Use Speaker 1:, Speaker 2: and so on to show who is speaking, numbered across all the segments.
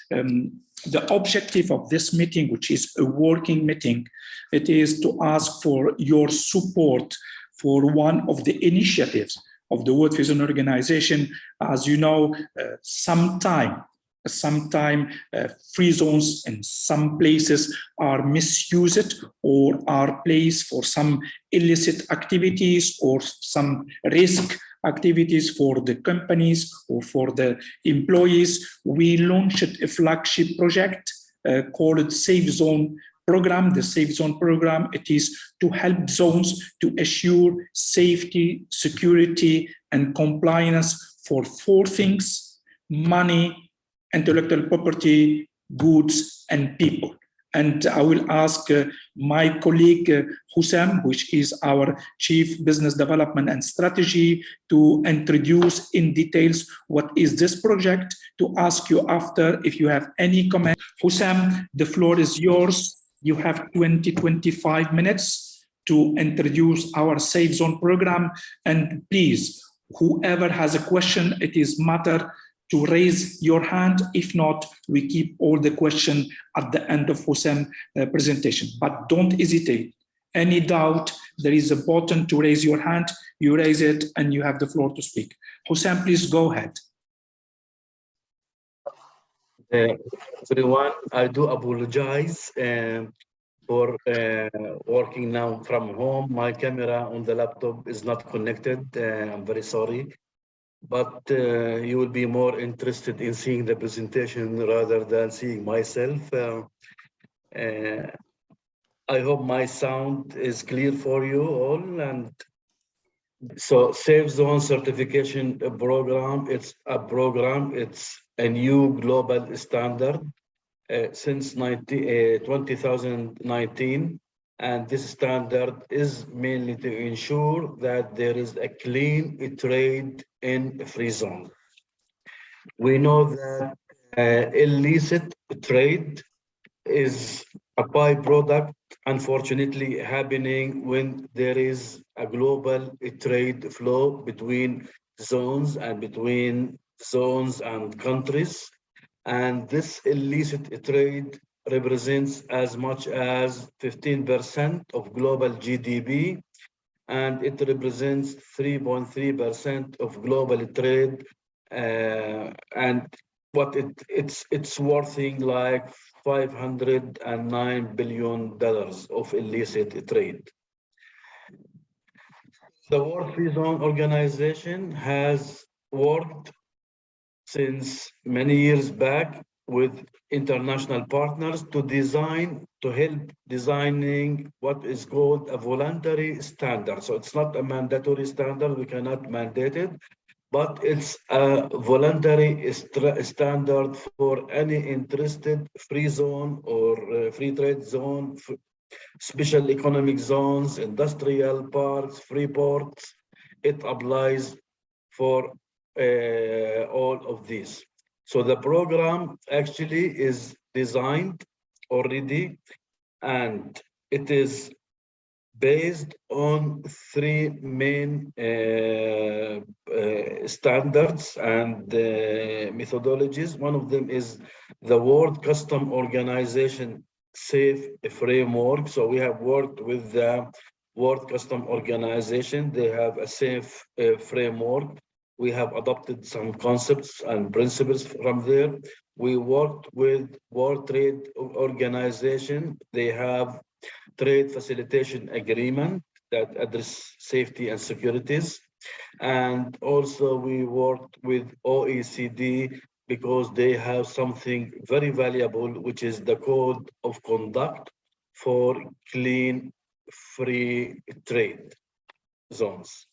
Speaker 1: the objective of this meeting, which is a working meeting, it is to ask for your support for one of the initiatives of the World Free Zone Organization. As you know, sometimes free zones in some places are misused or are placed for some illicit activities or some risk activities for the companies or for the employees. We launched a flagship project called Safe Zone Program. The Safe Zone Program, it is to help zones to assure safety, security, and compliance for 4 things: money, intellectual property, goods, and people. And I will ask my colleague Hussam, which is our Chief Business Development and Strategy, to introduce in details what is this project, to ask you after if you have any comment. Hussam, the floor is yours. You have 25 minutes to introduce our Safe Zone program. And please, whoever has a question, it is matter to raise your hand. If not, we keep all the questions at the end of Hussam's presentation. But don't hesitate. Any doubt, there is a button to raise your hand. You raise it and you have the floor to speak. Hussam, please go ahead.
Speaker 2: Everyone, I do apologize for working now from home. My camera on the laptop is not connected. I'm very sorry. But you will be more interested in seeing the presentation rather than seeing myself. I hope my sound is clear for you all. And so Safe Zone Certification Program, it's a new global standard since 2019. And this standard is mainly to ensure that there is a clean trade in free zone. We know that illicit trade is a byproduct, unfortunately, happening when there is a global trade flow between zones and countries. And this illicit trade represents as much as 15% of global GDP, and it represents 3.3% of global trade, and what it's worth like $509 billion of illicit trade. The World Free Zone Organization has worked since many years back with international partners to help designing what is called a voluntary standard. So it's not a mandatory standard, we cannot mandate it, but it's a voluntary standard for any interested free zone or free trade zone, special economic zones, industrial parks, free ports. It applies for all of these. So the program actually is designed already, and it is based on 3 main standards and methodologies. One of them is the World Customs Organization Safe Framework. So we have worked with the World Customs Organization. They have a safe framework. We have adopted some concepts and principles from there. We worked with World Trade Organization. They have trade facilitation agreement that address safety and securities. And also we worked with OECD because they have something very valuable, which is the code of conduct for clean, free trade zones.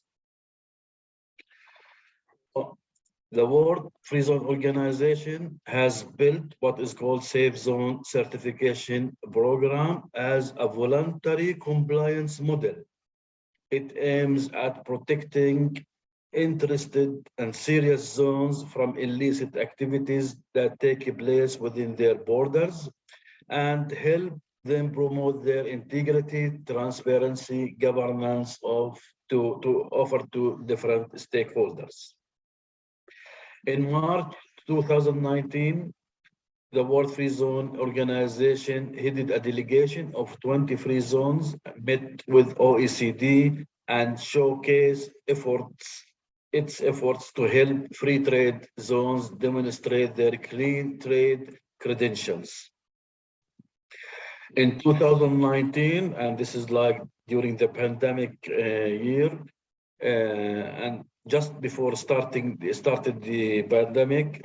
Speaker 2: The World Free Zone Organization has built what is called Safe Zone Certification Program as a voluntary compliance model. It aims at protecting interested and serious zones from illicit activities that take place within their borders and help them promote their integrity, transparency, governance to offer to different stakeholders. In March 2019, the World Free Zone Organization headed a delegation of 20 free zones, met with OECD and showcased its efforts to help free trade zones demonstrate their clean trade credentials. In 2019, and this is like during the pandemic year, and just before started the pandemic,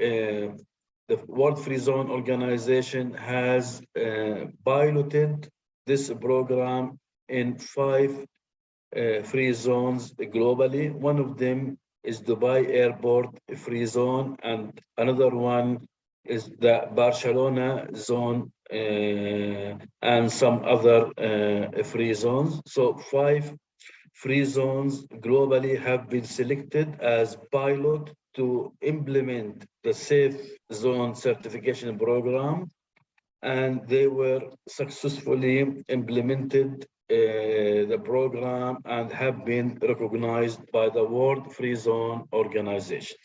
Speaker 2: the World Free Zone Organization has piloted this program in 5 free zones globally. One of them is Dubai Airport Free Zone, and another one is the Barcelona zone, and some other free zones. So 5 free zones globally have been selected as pilot to implement the Safe Zone certification program, and they were successfully implemented the program and have been recognized by the World Free Zone Organization.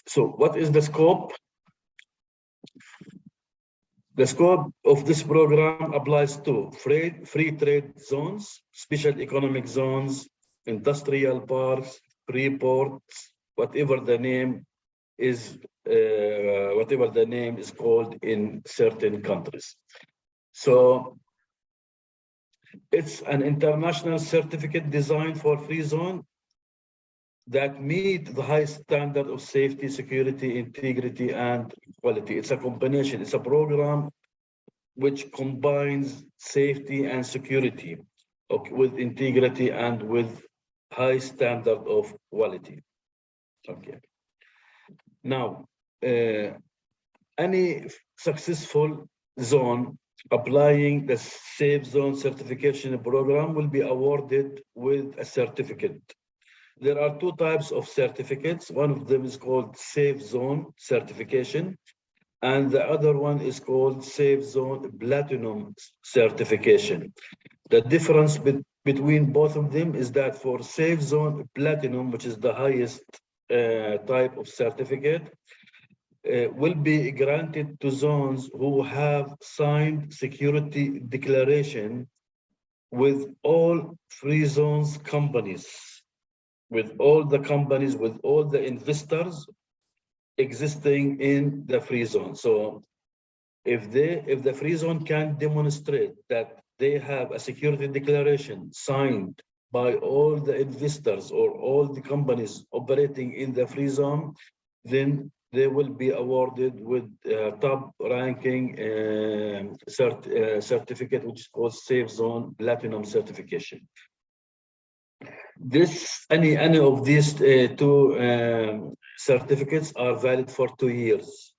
Speaker 2: So what is the scope? The scope of this program applies to free trade zones, special economic zones, industrial parks, free ports, whatever the name is called in certain countries. So it's an international certificate designed for free zone that meet the high standard of safety, security, integrity, and quality. It's a combination. It's a program which combines safety and security, okay, with integrity and with high standard of quality. Okay. Now, any successful zone applying the Safe Zone certification program will be awarded with a certificate. There are 2 types of certificates. One of them is called Safe Zone certification, and the other one is called Safe Zone Platinum certification. The difference between both of them is that for Safe Zone Platinum, which is the highest type of certificate, will be granted to zones who have signed security declaration with all free zones companies, with all the investors existing in the free zone. So if the free zone can demonstrate that they have a security declaration signed by all the investors or all the companies operating in the free zone, then they will be awarded with top ranking certificate, which is called Safe Zone Platinum certification. Any of these 2 certificates are valid for 2 years.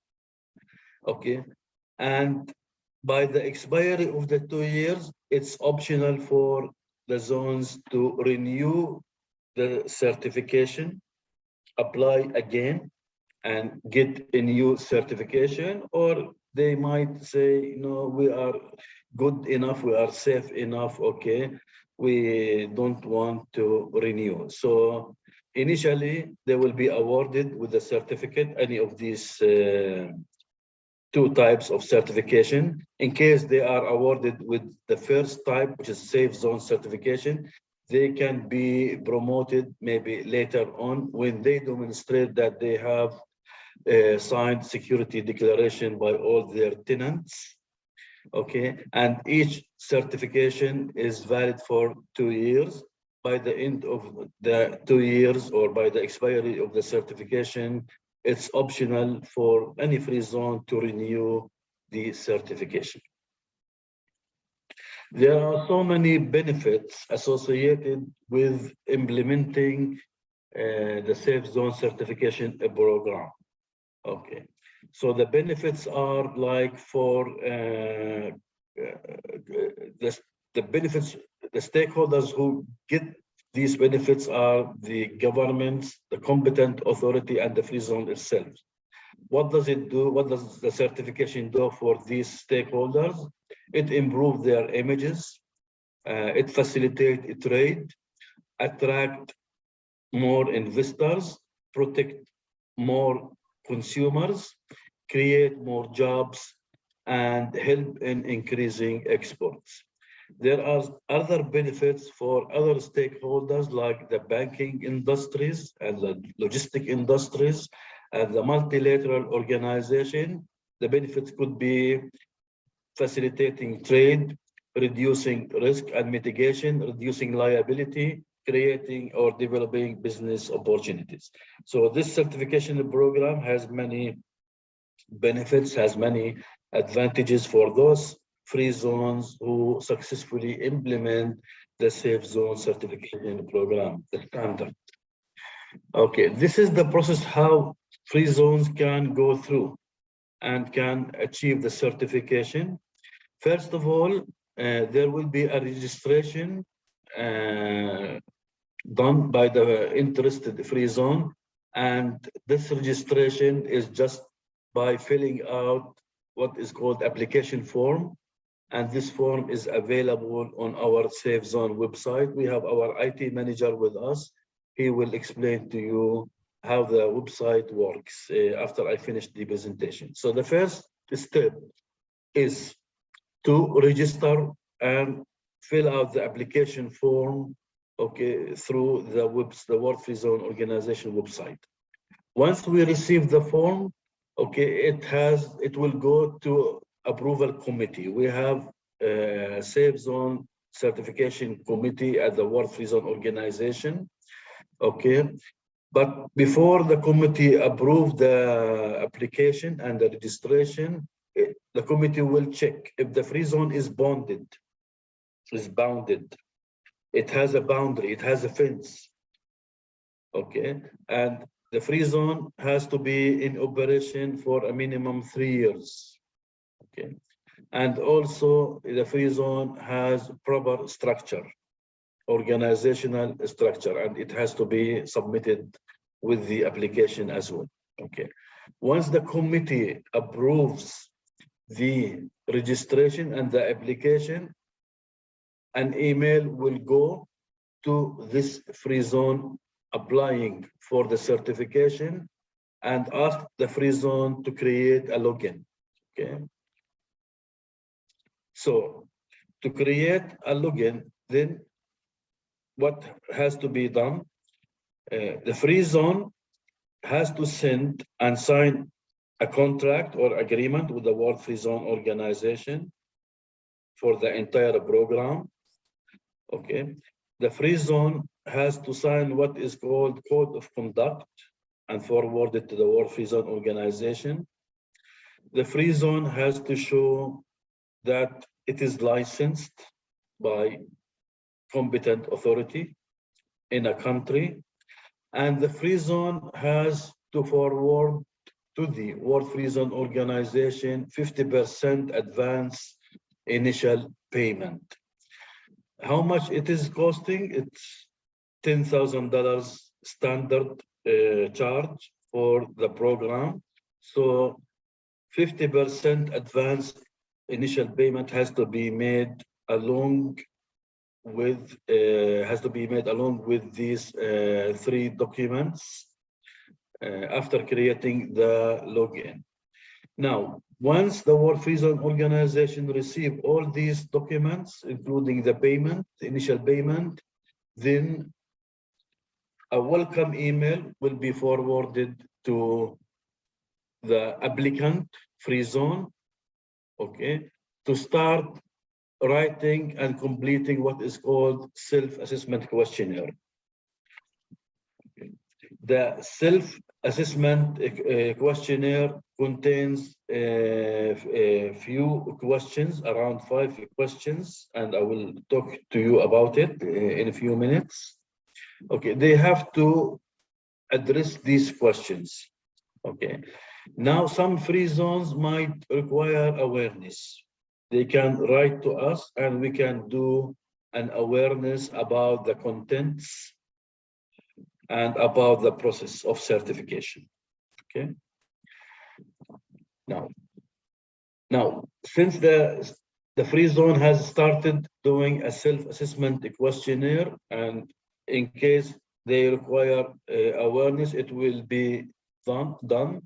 Speaker 2: Okay, and by the expiry of the 2 years, it's optional for the zones to renew the certification, apply again, and get a new certification, or they might say, no, we are good enough, we are safe enough, okay, we don't want to renew. So initially, they will be awarded with a certificate, any of these 2 types of certification. In case they are awarded with the first type, which is Safe Zone certification, they can be promoted maybe later on when they demonstrate that they have signed security declaration by all their tenants. Okay, and each certification is valid for 2 years. By the end of the 2 years, or by the expiry of the certification, it's optional for any free zone to renew the certification. There are so many benefits associated with implementing the Safe Zone certification program. Okay, so the benefits are like for the benefits, the stakeholders who get these benefits are the governments, the competent authority, and the free zone itself. What does it do? What does the certification do for these stakeholders? It improves their images, it facilitates trade, attract more investors, protect more consumers, create more jobs, and help in increasing exports. There are other benefits for other stakeholders like the banking industries and the logistic industries and the multilateral organization. The benefits could be facilitating trade, reducing risk and mitigation, reducing liability, creating or developing business opportunities. So this certification program has many benefits, has many advantages for those free zones who successfully implement the Safe Zone certification program, the standard. Okay, this is the process how free zones can go through and can achieve the certification. First of all, there will be a registration done by the interested free zone, and this registration is just by filling out what is called application form, and this form is available on our Safe Zone website. We have our IT manager with us. He will explain to you how the website works after I finish the presentation. So the first step is to register and fill out the application form, okay, through the World Free Zone Organization website. Once we receive the form, okay, it will go to approval committee. We have a Safe Zone certification committee at the World Free Zone Organization, okay. But before the committee approve the application and the registration, the committee will check if the free zone is bounded. It has a boundary, it has a fence, okay, and the free zone has to be in operation for a minimum 3 years, okay, and also the free zone has proper structure, organizational structure, and it has to be submitted with the application as well, okay. Once the committee approves the registration and the application, an email will go to this free zone applying for the certification and ask the free zone to create a login, okay. So to create a login, then what has to be done? The free zone has to send and sign a contract or agreement with the World Free Zone Organization for the entire program, okay. The free zone has to sign what is called Code of Conduct and forward it to the World Free Zone Organization. The free zone has to show that it is licensed by competent authority in a country, and the free zone has to forward to the World Free Zone Organization 50% advance initial payment. How much it is costing? It's $10,000 standard charge for the program. So 50% advance initial payment has to be made along with these 3 documents after creating the login. Now, once the World Free Zone Organization receive all these documents, including the payment, the initial payment, then a welcome email will be forwarded to the applicant free zone, okay, to start writing and completing what is called self-assessment questionnaire. The self-assessment questionnaire contains a few questions, around 5 questions, and I will talk to you about it in a few minutes. Okay, they have to address these questions. Okay, now some free zones might require awareness. They can write to us and we can do an awareness about the contents and about the process of certification, okay? Now, since the free zone has started doing a self-assessment questionnaire, and in case they require awareness, it will be done.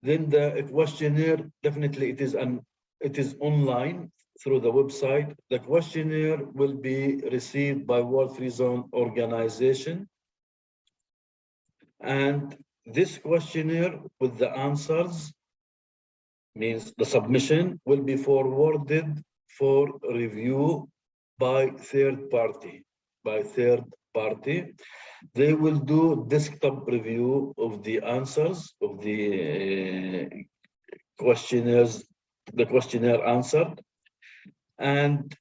Speaker 2: Then the questionnaire, definitely it is online through the website. The questionnaire will be received by World Free Zone organization. And this questionnaire with the answers, means the submission, will be forwarded for review by third party. They will do desktop review of the answers of the questionnaires, the questionnaire answered, and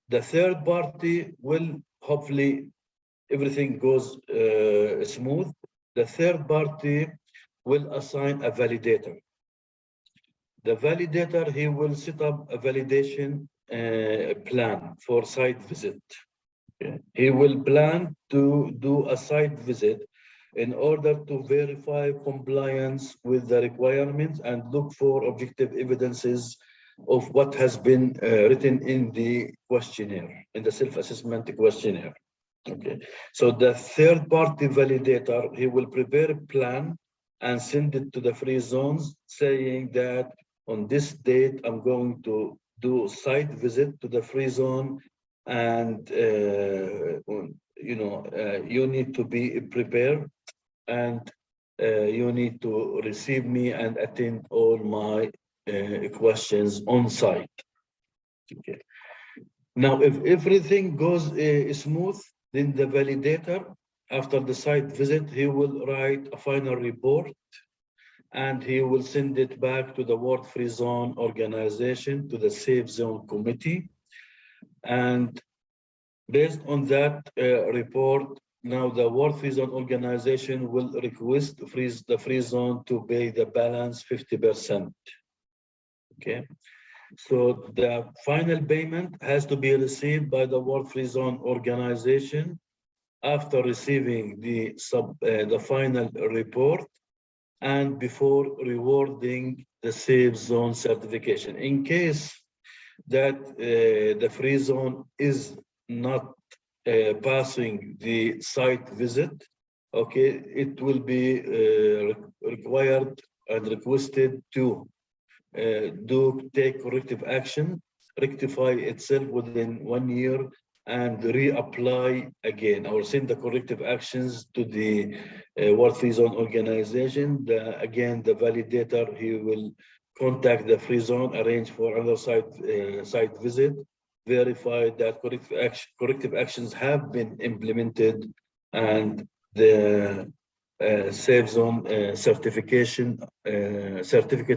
Speaker 2: the third party will, hopefully everything goes smooth, the third party will assign a validator. The validator, he will set up a validation plan for site visit. He will plan to do a site visit in order to verify compliance with the requirements and look for objective evidences of what has been written in the questionnaire, in the self-assessment questionnaire. Okay, so the third-party validator, he will prepare a plan and send it to the free zones, saying that on this date, I'm going to do site visit to the free zone, and you need to be prepared, and you need to receive me and attend all my questions on site. Okay. Now, if everything goes smooth, then the validator, after the site visit, he will write a final report, and he will send it back to the World Free Zone organization, to the Safe Zone Committee. And based on that report, now the World Free Zone organization will request the free zone to pay the balance 50%. Okay, so the final payment has to be received by the World Free Zone organization after receiving the final report and before rewarding the Safe Zone certification. In case that the free zone is not passing the site visit, okay, it will be required and requested to take corrective action, rectify itself within 1 year, and reapply again, or send the corrective actions to the World Free Zone organization. Again, the validator, he will contact the free zone, arrange for another site visit, verify that corrective actions have been implemented, and the Safe Zone certificate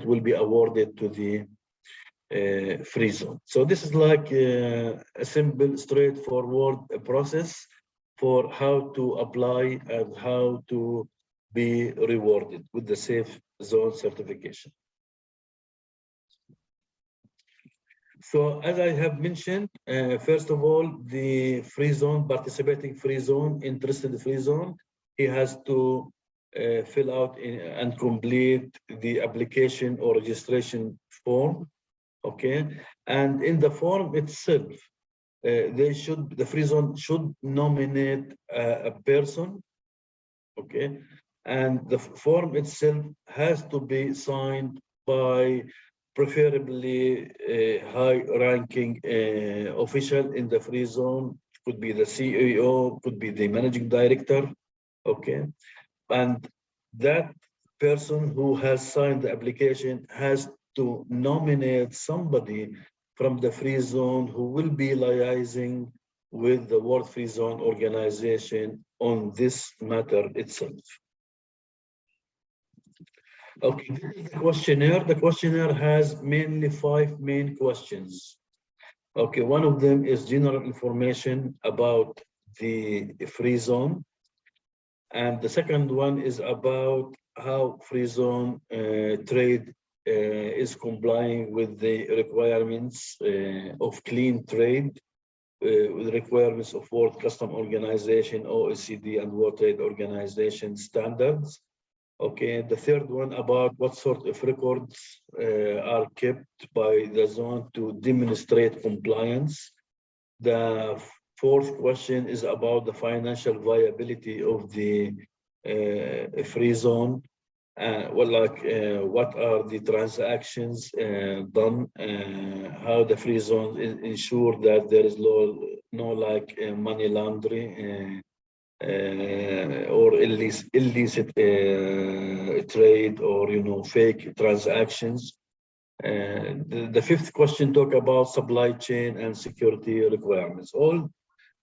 Speaker 2: will be awarded to the free zone. So this is like a simple, straightforward process for how to apply and how to be rewarded with the Safe Zone certification. So as I have mentioned, first of all, the free zone, participating free zone, interested free zone, he has to fill out and complete the application or registration form. Okay, and in the form itself, the free zone should nominate a person. Okay, and the form itself has to be signed by preferably a high-ranking official in the free zone. Could be the CEO, could be the managing director. Okay, and that person who has signed the application has to nominate somebody from the free zone who will be liaising with the World Free Zone organization on this matter itself. Okay, this is the questionnaire. The questionnaire has mainly 5 main questions. Okay, one of them is general information about the free zone. And the second one is about how free zone trade is complying with the requirements of clean trade, with the requirements of World Customs Organization, OECD, and World Trade Organization standards. Okay, the third one about what sort of records are kept by the zone to demonstrate compliance. The Fourth question is about the financial viability of the free zone. What are the transactions done? How the free zone ensure that there is no money laundering or illicit trade, or fake transactions. The fifth question talk about supply chain and security requirements. All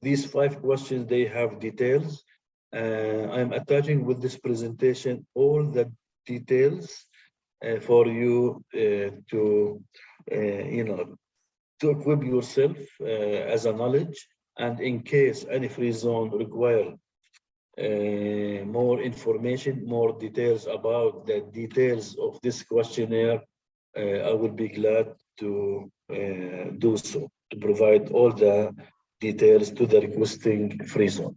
Speaker 2: these 5 questions, they have details. I'm attaching with this presentation all the details for you to equip yourself as a knowledge, and in case any free zone require more information, more details about the details of this questionnaire, I will be glad to do so, to provide all the details to the requesting free zone.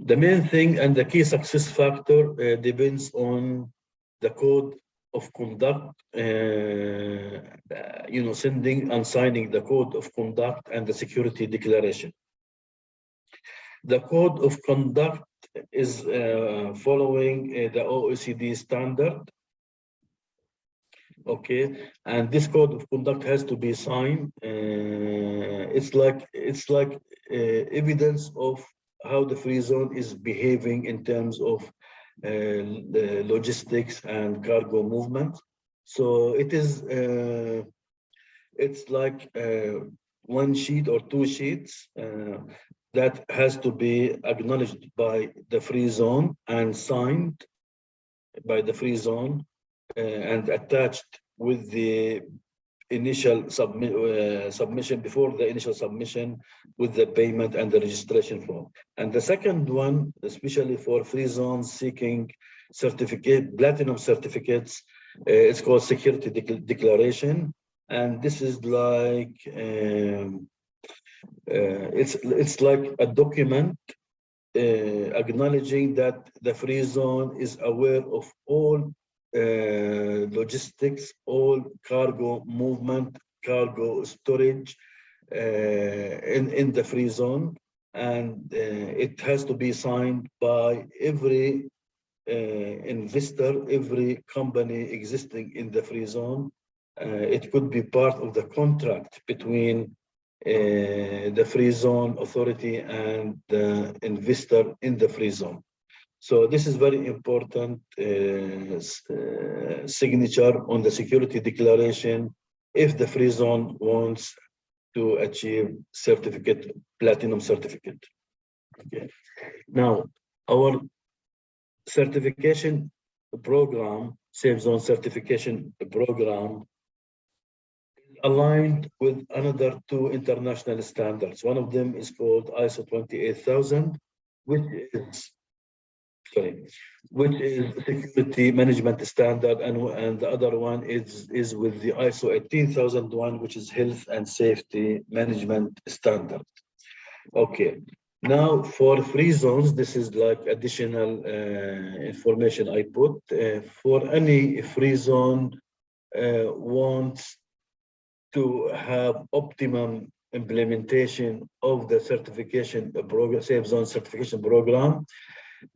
Speaker 2: The main thing and the key success factor depends on the code of conduct, sending and signing the code of conduct and the security declaration. The code of conduct is following the OECD standard. Okay, and this code of conduct has to be signed. It's like evidence of how the free zone is behaving in terms of the logistics and cargo movement. So it is it's like 1 sheet or 2 sheets that has to be acknowledged by the free zone and signed by the free zone and attached with the initial submission, before the initial submission, with the payment and the registration form. And the second one, especially for free zones seeking platinum certificates, it's called security declaration. And this is like it's like a document acknowledging that the free zone is aware of all logistics, all cargo movement, cargo storage in the free zone, and it has to be signed by every investor, every company existing in the free zone. It could be part of the contract between the free zone authority and the investor in the free zone. So this is very important signature on the security declaration if the free zone wants to achieve platinum certificate. Okay. Now, our certification program, Safe Zone certification program, aligned with another 2 international standards. One of them is called ISO 28000, which is security management standard, and the other one is with the ISO 18001, which is health and safety management standard. Okay, now for free zones, this is like additional information I put. For any free zone wants to have optimum implementation of the certification program, Safe Zone certification program,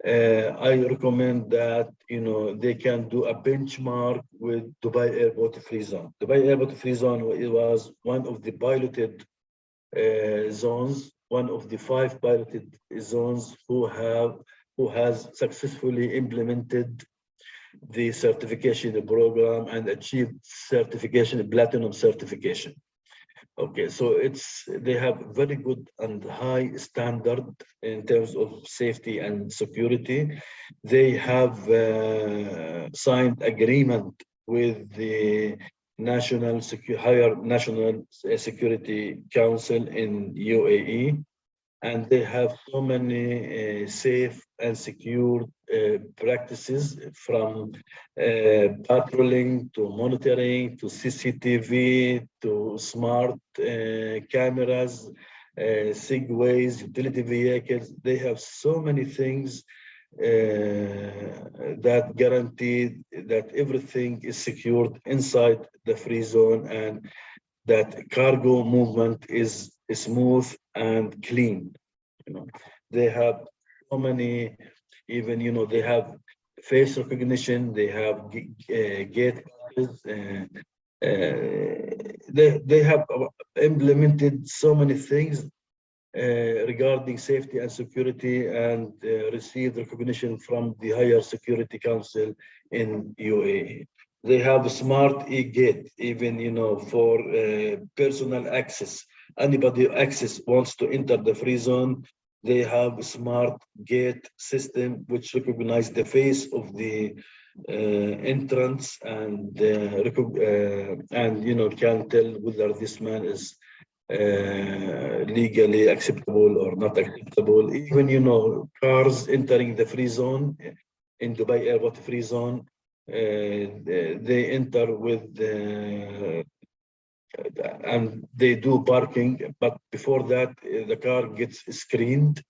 Speaker 2: I recommend that they can do a benchmark with Dubai Airport Free Zone. Dubai Airport Free Zone, it was one of the piloted zones, one of the 5 piloted zones who has successfully implemented the certification program and achieved certification, platinum certification. Okay, so they have very good and high standard in terms of safety and security. They have signed agreement with the higher national security council in UAE, and they have so many safe and secure practices, from patrolling to monitoring to CCTV to smart cameras, segways, utility vehicles. They have so many things that guarantee that everything is secured inside the free zone, and that cargo movement is smooth and clean. You know, they have so many, even, you know, they have face recognition, they have gate passes, they have implemented so many things regarding safety and security, and received recognition from the Higher Security Council in UAE. They have a smart e-gate, even, you know, for personal access. Anybody access wants to enter the free zone, they have a smart gate system which recognize the face of the entrance, and you know, can tell whether this man is legally acceptable or not acceptable. Even, you know, cars entering the free zone in Dubai Airport free zone, they enter with and they do parking, but before that the car gets screened,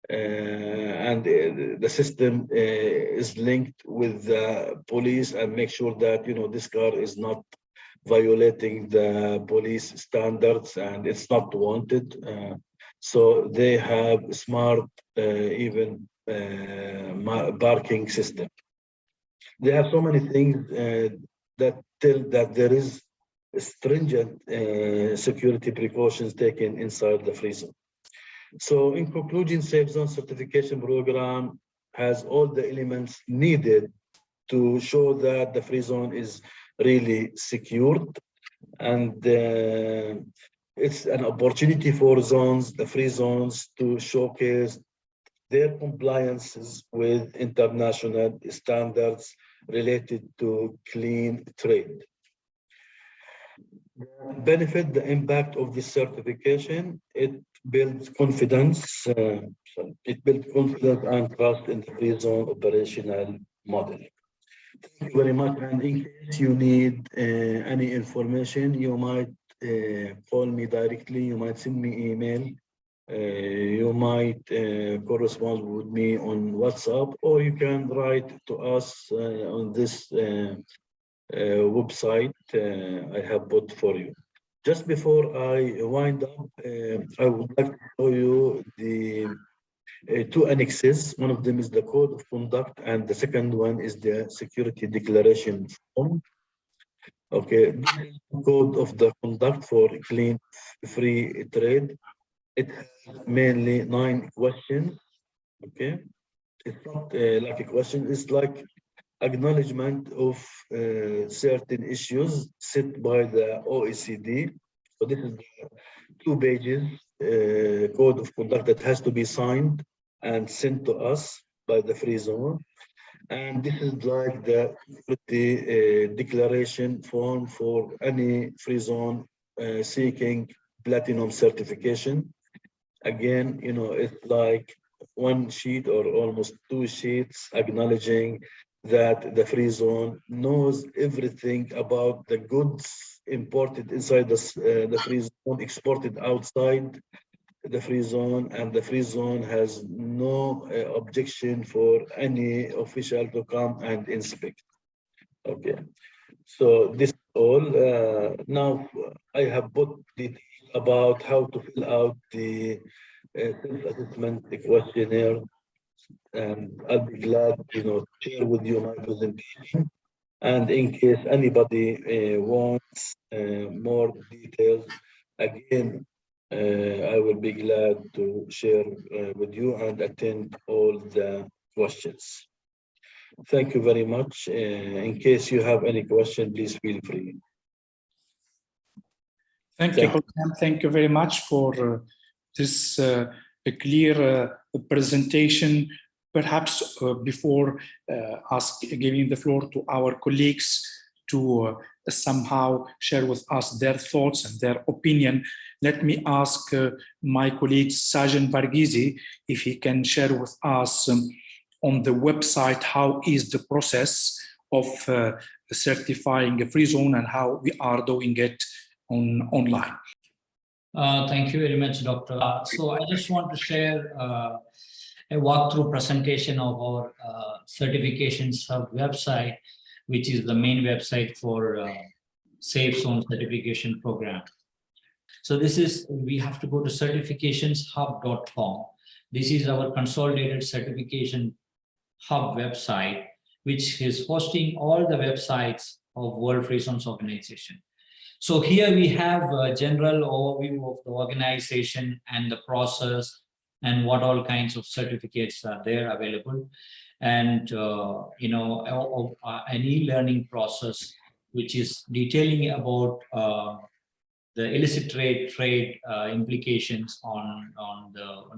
Speaker 2: and the system is linked with the police, and make sure that, you know, this car is not violating the police standards and it's not wanted. So they have smart even parking system. They have so many things that tell that there is stringent security precautions taken inside the free zone. So in conclusion, Safe Zone certification program has all the elements needed to show that the free zone is really secured, and it's an opportunity for zones, the free zones, to showcase their compliances with international standards related to clean trade. Benefit, the impact of this certification, it builds confidence. It builds confidence and trust in the free zone operational model. Thank you very much. And in case you need any information, you might call me directly. You might send me email. You might correspond with me on WhatsApp, or you can write to us on this website I have put for you. Just before I wind up, I would like to show you the two annexes. One of them is the code of conduct, and the second one is the security declaration form. Okay, this is the code of the conduct for clean free trade. It has mainly 9 questions. Okay, it's not like a question, it's like acknowledgement of certain issues set by the OECD. So this is the 2 pages code of conduct that has to be signed and sent to us by the free zone. And this is like the declaration form for any free zone seeking platinum certification. Again, you know, it's like 1 sheet or almost 2 sheets acknowledging that the free zone knows everything about the goods imported inside the free zone, exported outside the free zone, and the free zone has no objection for any official to come and inspect. Okay, so this is all. Now I have put detail about how to fill out the self-assessment questionnaire, and I'll be glad, you know, to share with you my presentation. And in case anybody wants more details, again, I will be glad to share with you and attend all the questions. Thank you very much. In case you have any question, please feel free.
Speaker 1: Thank you, Hosam. Thank you very much for this clear presentation. Perhaps before giving the floor to our colleagues to somehow share with us their thoughts and their opinion, let me ask my colleague Sajan Varghese if he can share with us on the website how is the process of certifying a free zone and how we are doing it online.
Speaker 3: Thank you very much, Doctor. So I just want to share a walkthrough presentation of our certifications hub website, which is the main website for Safe Zone certification program. So this is, we have to go to certificationshub.com. This is our consolidated certification hub website, which is hosting all the websites of World Free Zones Organization. So here we have a general overview of the organization and the process and what all kinds of certificates are there available. And, an e-learning process, which is detailing about the illicit trade implications on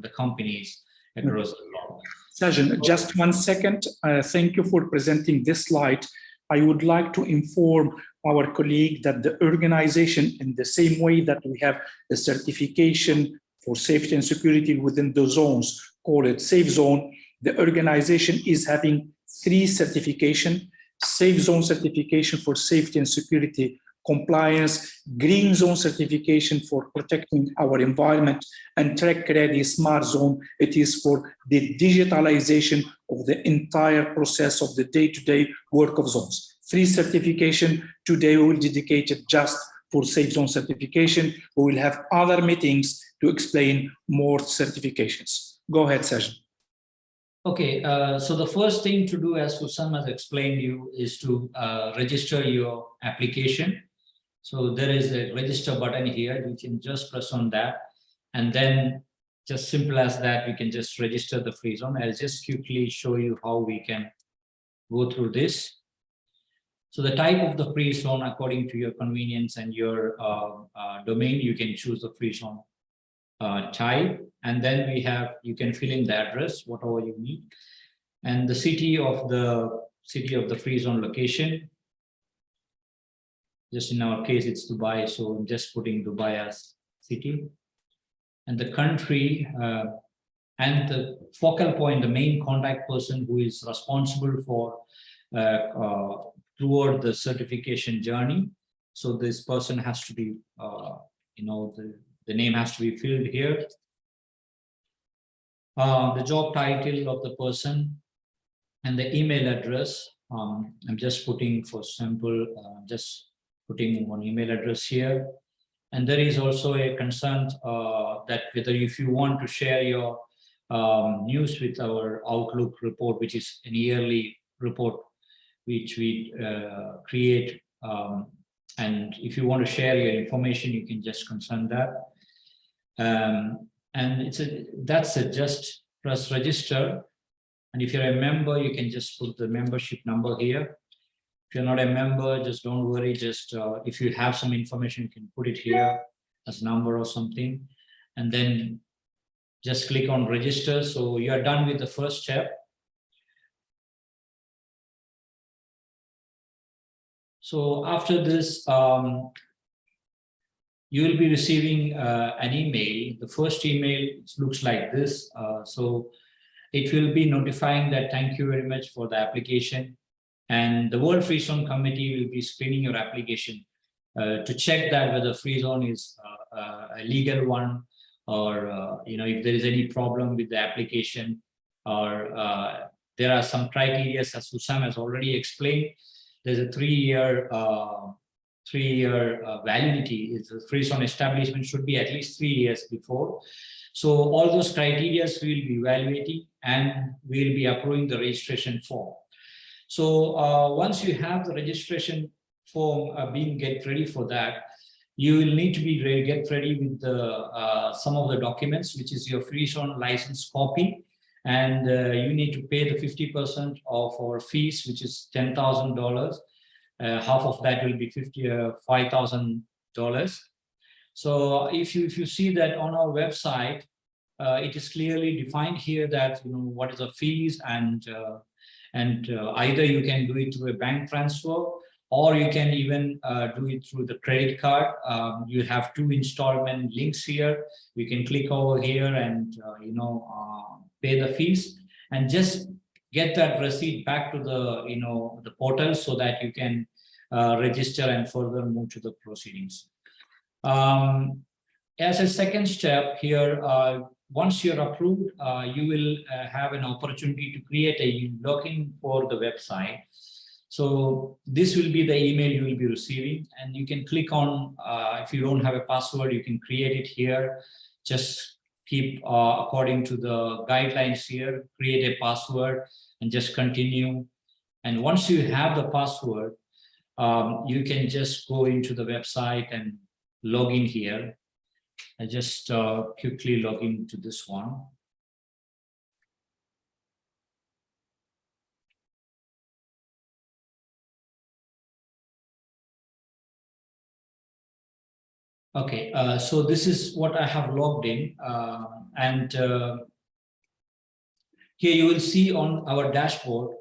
Speaker 3: the companies across the globe.
Speaker 1: Sajan, just 1 second. Thank you for presenting this slide. I would like to inform our colleague that the organization, in the same way that we have the certification for safety and security within the zones, call it Safe Zone, the organization is having 3 certifications: Safe Zone certification for safety and security compliance, Green Zone certification for protecting our environment, and Track Ready Smart Zone. It is for the digitalization of the entire process of the day-to-day work of zones. 3 certifications. Today we will dedicate it just for Safe Zone certification. We will have other meetings to explain more certifications. Go ahead, Sajan.
Speaker 3: Okay, so the first thing to do, as Hussam has explained you, is to register your application. So there is a register button here. You can just press on that, and then just simple as that, you can just register the free zone. I'll just quickly show you how we can go through this. So the type of the free zone, according to your convenience and your domain, you can choose the free zone type, and then we have, you can fill in the address, whatever you need, and the city of the free zone location. Just in our case, it's Dubai, so I'm just putting Dubai as city, and the country, and the focal point, the main contact person who is responsible for toward the certification journey. So this person has to be, the name has to be filled here. The job title of the person and the email address. I'm just putting, for simple, just putting one email address here. And there is also a concern that whether if you want to share your news with our Outlook report, which is an yearly report which we create, and if you want to share your information, you can just concern that. And just press register. And if you're a member, you can just put the membership number here. If you're not a member, just don't worry. Just if you have some information, you can put it here as number or something, and then just click on register. So you are done with the first step. So after this, you will be receiving an email. The first email looks like this. So it will be notifying that thank you very much for the application. And the World Free Zone Committee will be screening your application to check that whether free zone is a legal one, or if there is any problem with the application, or there are some criteria, as Hussam has already explained. There's a 3-year validity. Is a free zone establishment should be at least 3 years before. So all those criteria we will be evaluating, and we'll be approving the registration form. So once you have the registration form get ready for that, you will need to get ready with the some of the documents, which is your free zone license copy, and you need to pay the 50% of our fees, which is $10,000. Half of that will be $5,000. So if you see that on our website, it is clearly defined here that what is the fees, and either you can do it through a bank transfer, or you can even do it through the credit card. You have 2 installment links here. You can click over here and pay the fees, and just get that receipt back to the the portal, so that you can register and further move to the proceedings. As a second step here, once you're approved, you will have an opportunity to create a login for the website. So this will be the email you will be receiving, and you can click on, if you don't have a password, you can create it here. Just keep according to the guidelines here, create a password and just continue. And once you have the password, you can just go into the website and log in here. I just quickly log into this one. Okay, so this is what I have logged in, and here you will see on our dashboard,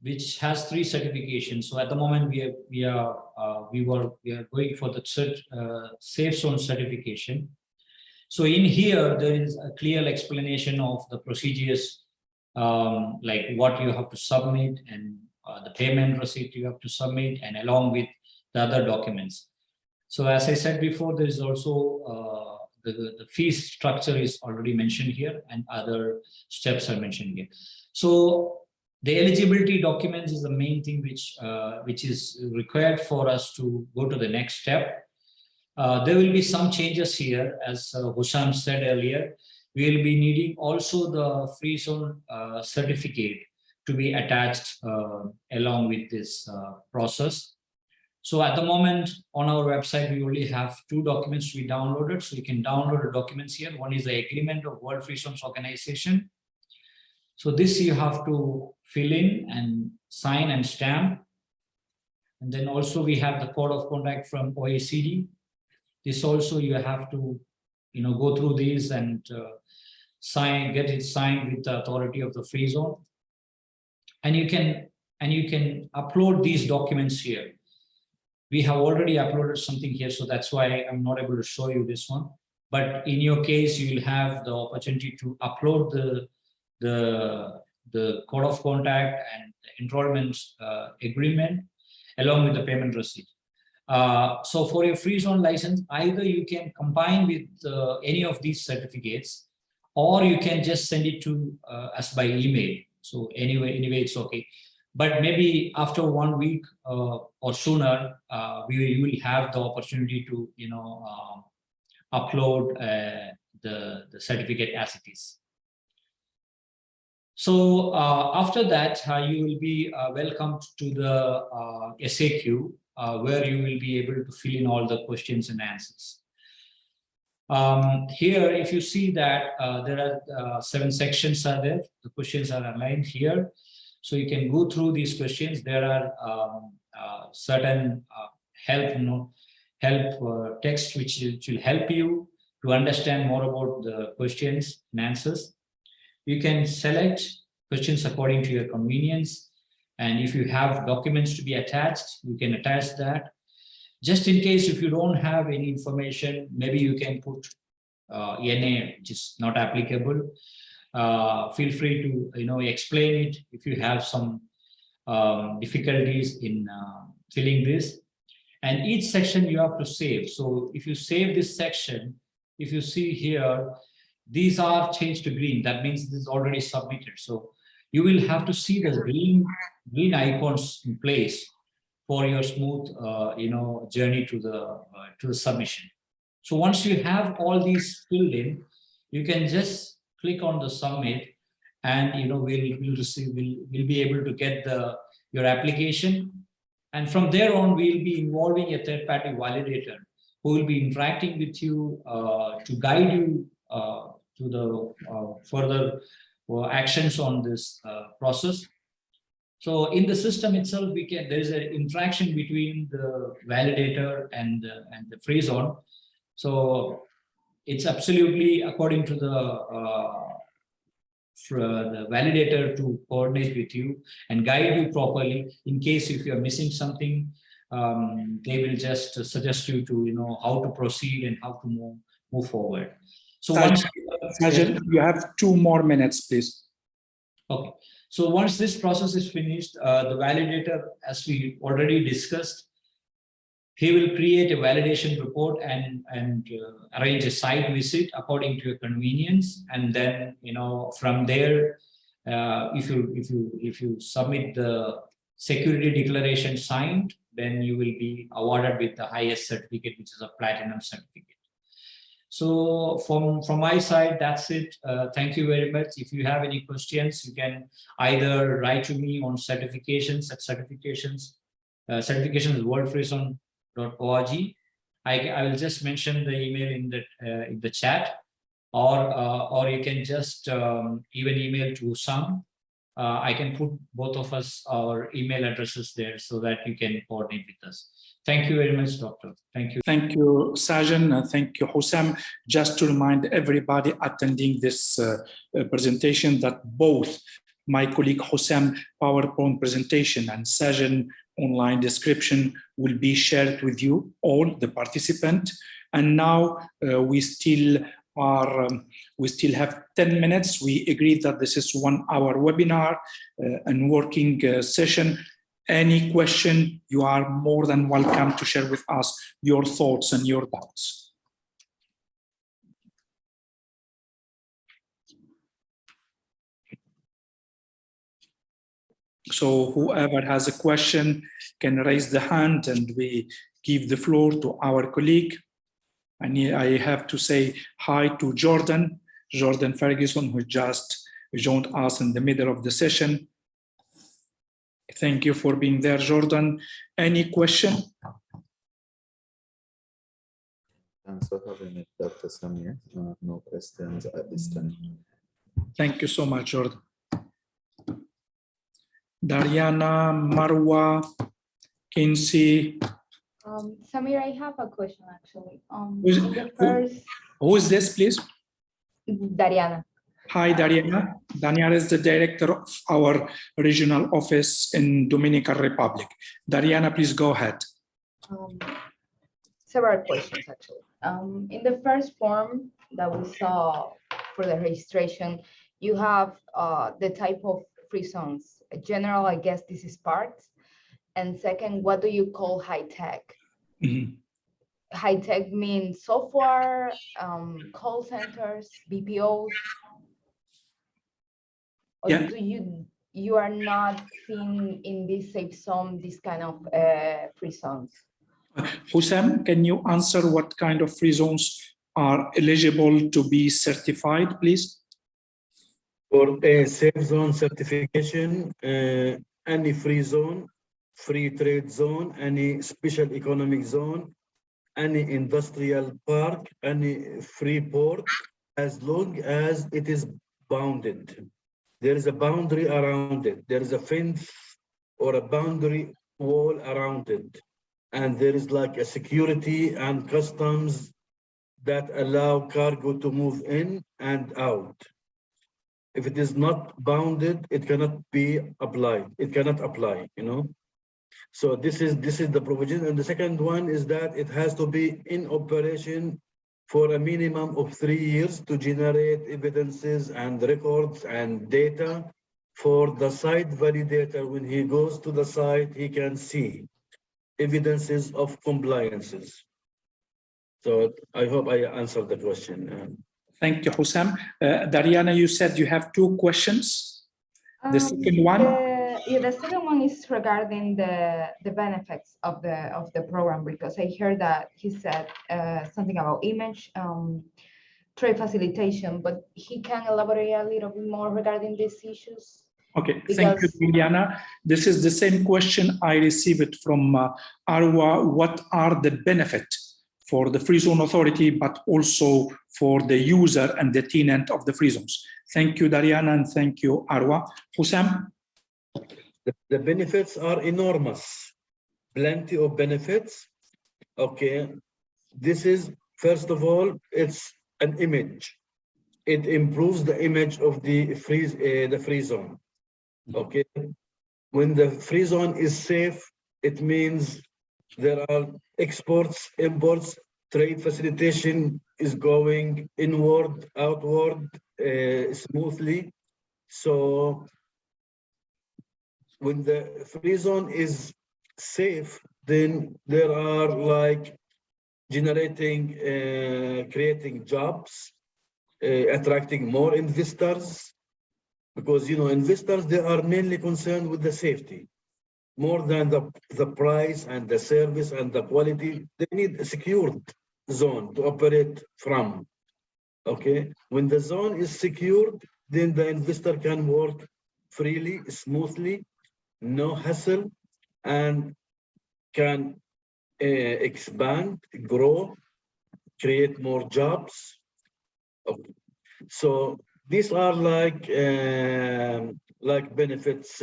Speaker 3: which has 3 certifications. So at the moment we are going for the Safe Zone certification. So in here there is a clear explanation of the procedures, like what you have to submit and the payment receipt you have to submit, and along with the other documents. So as I said before, there is also the fee structure is already mentioned here, and other steps are mentioned here. So the eligibility documents is the main thing which is required for us to go to the next step. There will be some changes here, as Hussam said earlier. We will be needing also the free zone certificate to be attached along with this process. So at the moment on our website, we only have 2 documents to be downloaded. So you can download the documents here. One is the agreement of World Free Zones Organization. So this you have to fill in and sign and stamp. And then also we have the code of conduct from OECD. This also you have to, go through these and get it signed with the authority of the free zone. And you can upload these documents here. We have already uploaded something here, so that's why I'm not able to show you this one. But in your case, you will have the opportunity to upload the code of conduct and the enrollment agreement along with the payment receipt. So for your free zone license, either you can combine with any of these certificates, or you can just send it to us by email. So anyway, it's okay. But maybe after 1 week or sooner, you will have the opportunity to, upload the certificate as it is. So after that, you will be welcomed to the SAQ, where you will be able to fill in all the questions and answers. Here, if you see that there are 7 sections are there, the questions are aligned here. So you can go through these questions. There are certain help text which will help you to understand more about the questions and answers. You can select questions according to your convenience. And if you have documents to be attached, you can attach that. Just in case if you don't have any information, maybe you can put NA, which is not applicable. Feel free to explain it if you have some difficulties in filling this. And each section you have to save. So if you save this section, if you see here, these are changed to green. That means this is already submitted. So you will have to see the green icons in place for your smooth journey to the submission. So once you have all these filled in, you can just click on the submit, and we'll be able to get your application. And from there on, we'll be involving a third-party validator who will be interacting with you to guide you to the further actions on this process. So in the system itself, there is an interaction between the validator and the free zone. So it's absolutely according to the validator to coordinate with you and guide you properly. In case if you are missing something, they will just suggest you to how to proceed and how to move forward. So
Speaker 1: Sajid, you have 2 more minutes, please.
Speaker 3: Okay. So once this process is finished, the validator, as we already discussed, he will create a validation report and arrange a site visit according to your convenience. And then, from there, if you submit the security declaration signed, then you will be awarded with the highest certificate, which is a platinum certificate. So from my side, that's it. Thank you very much. If you have any questions, you can either write to me on certifications at certificationsworldfreezone.org. I will just mention the email in the chat, or you can just even email to Sam. I can put both of us our email addresses there so that you can coordinate with us. Thank you very much, Doctor. Thank you.
Speaker 1: Thank you, Sajan. Thank you, Hussam. Just to remind everybody attending this presentation that both my colleague Hussam PowerPoint presentation and Sajan online description will be shared with you, all the participants. And now we still have 10 minutes. We agreed that this is 1 hour webinar and working session. Any question, you are more than welcome to share with us your thoughts and your doubts. So whoever has a question can raise the hand and we give the floor to our colleague. And I have to say hi to Jordan Ferguson, who just joined us in the middle of the session. Thank you for being there, Jordan. Any question?
Speaker 4: I'm so having it, Dr. Samir. No questions at this time.
Speaker 1: Thank you so much, Jordan. Dariana, Marwa, Kinsey.
Speaker 5: Samir, I have a question actually.
Speaker 1: Who is this, please?
Speaker 5: Dariana.
Speaker 1: Hi, Dariana. Dariana is the director of our regional office in Dominican Republic. Dariana, please go ahead.
Speaker 5: Several questions actually. In the first form that we saw for the registration, you have the type of free zones. General, I guess this is parts. And second, what do you call high tech?
Speaker 1: Mm-hmm.
Speaker 5: High tech means software, call centers, BPOs. Or
Speaker 1: Yeah.
Speaker 5: do you are not seeing in this safe zone this kind of free zones?
Speaker 1: Hussam, can you answer what kind of free zones are eligible to be certified, please?
Speaker 2: For a safe zone certification, any free zone, free trade zone, any special economic zone, any industrial park, any free port, as long as it is bounded. There is a boundary around it. There is a fence or a boundary wall around it. And there is like a security and customs that allow cargo to move in and out. If it is not bounded, it cannot be applied. It cannot apply, you know. So this is the provision. And the second one is that it has to be in operation for a minimum of 3 years to generate evidences and records and data for the site validator. When he goes to the site, he can see evidences of compliances. So I hope I answered the question.
Speaker 1: Thank you, Hussam. Dariana, you said you have 2 questions. The second one?
Speaker 5: The second one is regarding the benefits of the program, because I heard that he said something about image trade facilitation, but he can elaborate a little bit more regarding these issues.
Speaker 1: Okay, thank you, Dariana. This is the same question I received from Arwa. What are the benefits for the free zone authority, but also for the user and the tenant of the free zones? Thank you, Dariana, and thank you, Arwa. Hussam?
Speaker 2: The benefits are enormous, plenty of benefits. Okay, this is, first of all, it's an image. It improves the image of the free zone. Okay, when the free zone is safe, it means there are exports, imports, trade facilitation is going inward, outward smoothly. So when the free zone is safe, then there are like generating, creating jobs, attracting more investors, because, you know, investors, they are mainly concerned with the safety. more than the price and the service and the quality, they need a secured zone to operate from. Okay, when the zone is secured, then the investor can work freely, smoothly, no hassle, and can expand, grow, create more jobs. Okay. So these are like benefits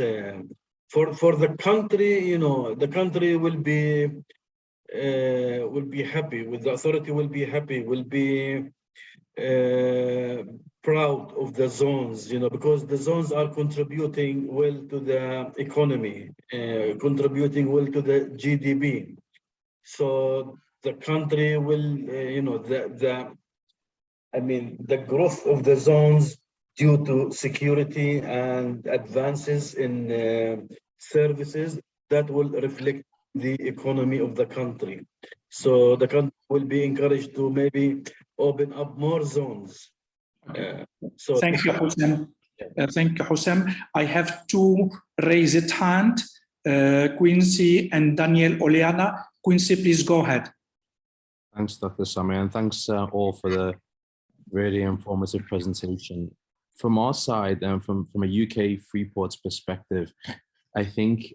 Speaker 2: for the country. You know, the country will be happy with the authority. Will be happy. Will be proud of the zones, you know, because the zones are contributing well to the economy, contributing well to the GDP. So the country will, you know, the growth of the zones due to security and advances in services that will reflect the economy of the country. So the country will be encouraged to maybe open up more zones. So
Speaker 1: Thank you, Hosam. Thank you, Hosam. I have two raised hand, Quincy and Daniel Oleana. Quincy, please go ahead.
Speaker 6: Thanks, Dr. Sami, and thanks all for the really informative presentation. From our side, and from a UK Freeport's perspective, I think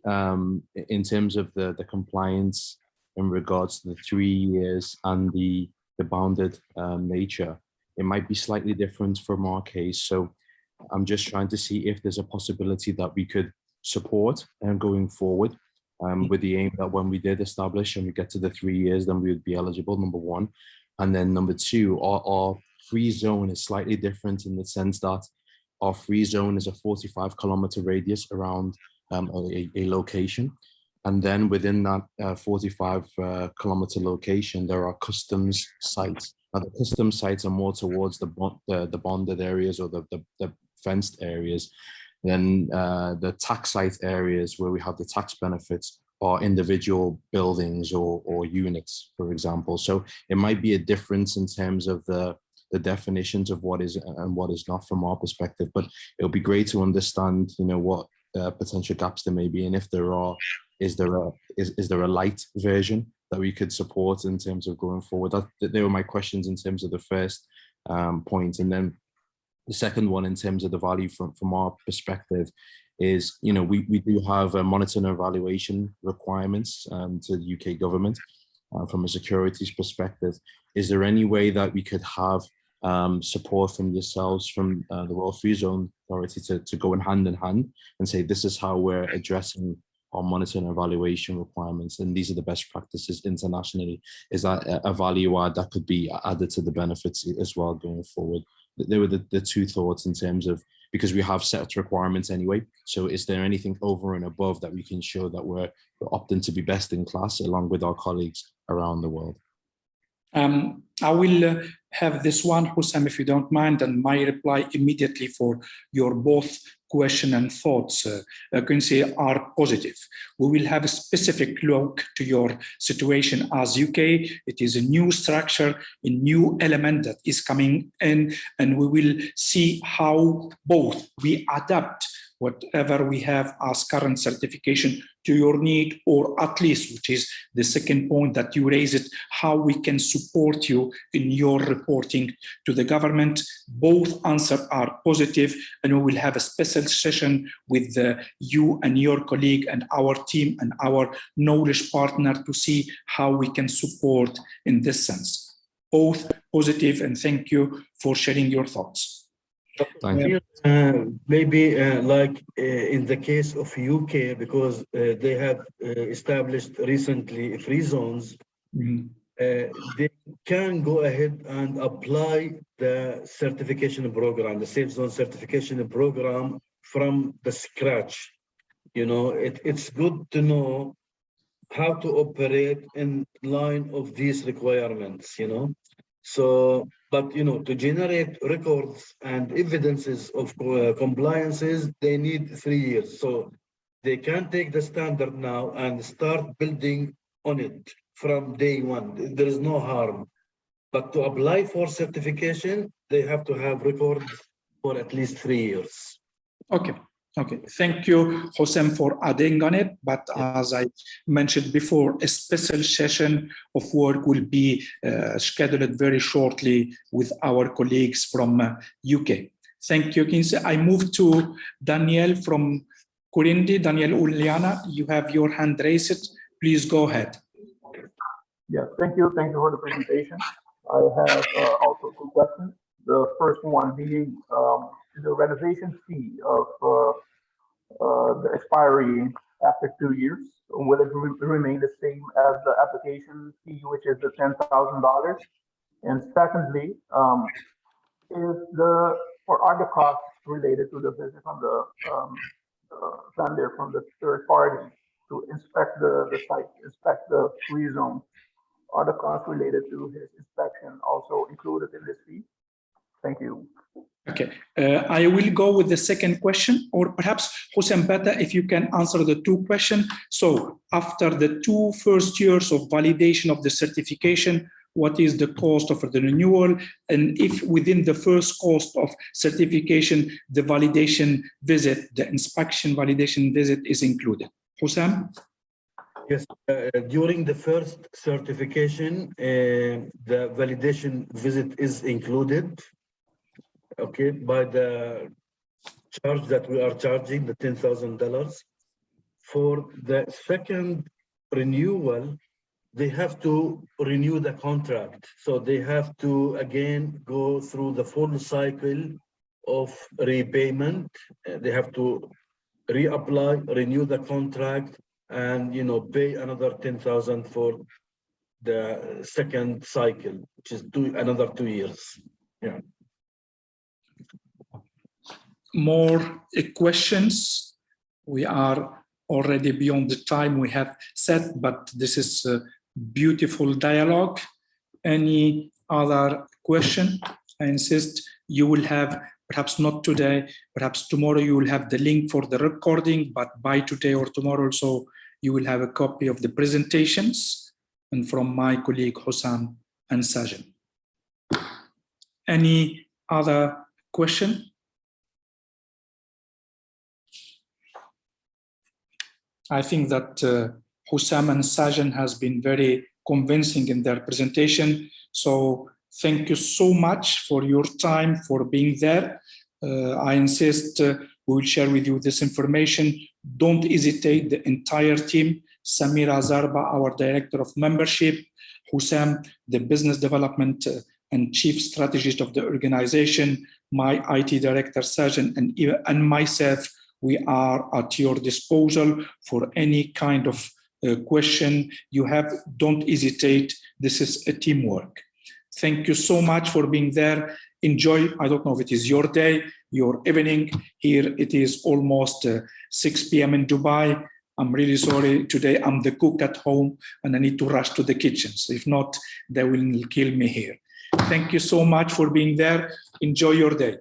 Speaker 6: in terms of the compliance in regards to the 3 years and the bounded nature, it might be slightly different from our case. So I'm just trying to see if there's a possibility that we could support going forward with the aim that when we did establish and we get to the 3 years, then we would be eligible, number one. And then number two, our free zone is slightly different in the sense that our free zone is a 45-kilometer radius around a location. And then within that 45-kilometer location, there are customs sites. Now, the customs sites are more towards the bonded areas or the fenced areas. Then the tax site areas where we have the tax benefits are individual buildings or units, for example. So it might be a difference in terms of the definitions of what is and what is not from our perspective. But it'll be great to understand, you know, what potential gaps there may be, and if there are, is there a light version that we could support in terms of going forward? They were my questions in terms of the first point. And then the second one, in terms of the value from our perspective, is, you know, we do have a monitoring and evaluation requirements to the UK government from a securities perspective. Is there any way that we could have support from yourselves, from the World Free Zone Authority, to go in hand and say, this is how we're addressing our monitoring and evaluation requirements, and these are the best practices internationally? Is that a value add that could be added to the benefits as well going forward? They were the two thoughts in terms of, because we have set requirements anyway. So is there anything over and above that we can show that we're opting to be best in class along with our colleagues around the world?
Speaker 1: I will have this one, Hosam, if you don't mind, and my reply immediately for your both question and thoughts, Quincy, are positive. We will have a specific look to your situation as UK. It is a new structure, a new element that is coming in, and we will see how both we adapt whatever we have as current certification to your need, or at least, which is the second point that you raised, how we can support you in your reporting to the government. Both answers are positive, and we will have a special session with you and your colleague and our team and our knowledge partner to see how we can support in this sense. Both positive, and thank you for sharing your thoughts.
Speaker 6: Thank you.
Speaker 2: Maybe in the case of UK, because they have established recently free zones, they can go ahead and apply the certification program, the safe zone certification program from the scratch. You know, it's good to know how to operate in line of these requirements, you know. So, but, you know, to generate records and evidences of compliances, they need 3 years. So they can take the standard now and start building on it from day one. There is no harm. But to apply for certification, they have to have records for at least 3 years.
Speaker 1: Okay. Okay, thank you, Hossein, for adding on it. But as I mentioned before, a special session of work will be scheduled very shortly with our colleagues from UK. Thank you, Kinse. I move to Daniel from Kurindi. Daniel Uliana, you have your hand raised. Please go ahead.
Speaker 7: Yes, thank you. Thank you for the presentation. I have also two questions. The first one being the renovation fee of the expiry after 2 years. Will it remain the same as the application fee, which is the $10,000? And secondly, are the costs related to the visit from the vendor from the third party to inspect the site, inspect the free zone? Are the costs related to his inspection also included in this fee? Thank you.
Speaker 1: Okay, I will go with the second question, or perhaps Hossein Bata, if you can answer the two questions. So after the 2 first years of validation of the certification, what is the cost of the renewal? And if within the first cost of certification, the validation visit, the inspection validation visit is included. Hossein?
Speaker 2: Yes, during the first certification, the validation visit is included, okay, by the charge that we are charging, the $10,000. For the second renewal, they have to renew the contract. So they have to, again, go through the full cycle of repayment. They have to reapply, renew the contract, and pay another $10,000 for the second cycle, which is another 2 years. Yeah.
Speaker 1: More questions? We are already beyond the time we have set, but this is a beautiful dialogue. Any other question? I insist you will have, perhaps not today, perhaps tomorrow you will have the link for the recording, but by today or tomorrow also you will have a copy of the presentations and from my colleague Hossein and Sajan. Any other question? I think that Hossein and Sajan has been very convincing in their presentation. So thank you so much for your time, for being there. I insist we will share with you this information. Don't hesitate, the entire team, Samira Zarba, our Director of Membership, Hossein, the Business Development and Chief Strategist of the organization, my IT Director, Sajan, and myself, we are at your disposal for any kind of question you have. Don't hesitate. This is a teamwork. Thank you so much for being there. Enjoy. I don't know if it is your day, your evening. Here it is almost 6 p.m. in Dubai. I'm really sorry. Today I'm the cook at home and I need to rush to the kitchens. If not, they will kill me here. Thank you so much for being there. Enjoy your day.